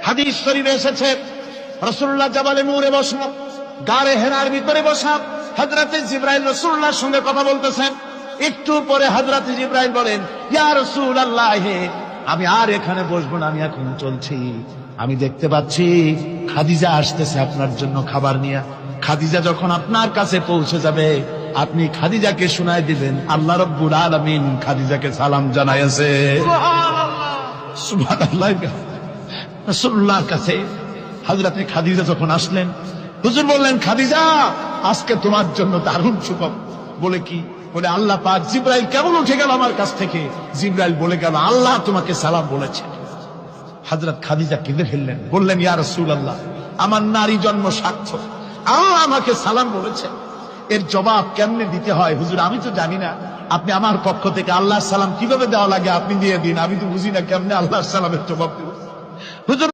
হাদিস শরীফে এসেছে রাসূলুল্লাহ জাবালে নূরে বসা, গারে হেরার ভিতরে বসা, হযরতে জিবরাইল রাসূলুল্লাহর সঙ্গে কথা বলতেছেন। একটু পরে হযরতে জিবরাইল বলেন, ইয়া রাসূলুল্লাহ, আমি আর এখানে বসবো না, আমি এখন চলছি। আমি দেখতে পাচ্ছি খাদিজা আসতেছে আপনার জন্য খাবার নিয়ে। খাদিজা যখন আপনার কাছে পৌঁছে যাবে, আপনি খাদিজাকে শোনায় দিবেন আল্লাহ রাব্বুল আলামিন খাদিজাকে সালাম জানাইছে। সুবহানাল্লাহ। রাসূলুল্লাহর কাছে হযরতে খাদিজা যখন আসলেন, হুজুর বললেন, খাদিজা, আজকে তোমার জন্য দারুণ সুখবর। বলে কি? বলে আল্লাহ পাক, জিবরাইল কেমন উঠে গেল আমার কাছ থেকে। জিবরাইল বলে গেল, আল্লাহ তোমাকে সালাম বলেছে। হযরত খাদিজা কেঁদে ফেললেন, বললেন, ইয়া রাসূলুল্লাহ, আমার নারী জন্ম সার্থক, আল্লাহ আমাকে সালাম বলেছে। এর জবাব কেমনে দিতে হয় হুজুর আমি তো জানি না, আপনি আমার পক্ষ থেকে আল্লাহর সালাম কিভাবে দেওয়া লাগে আপনি দিয়ে দিন, আমি তো বুঝি না কেমনে আল্লাহর সালামের জবাব দেব। হুজুর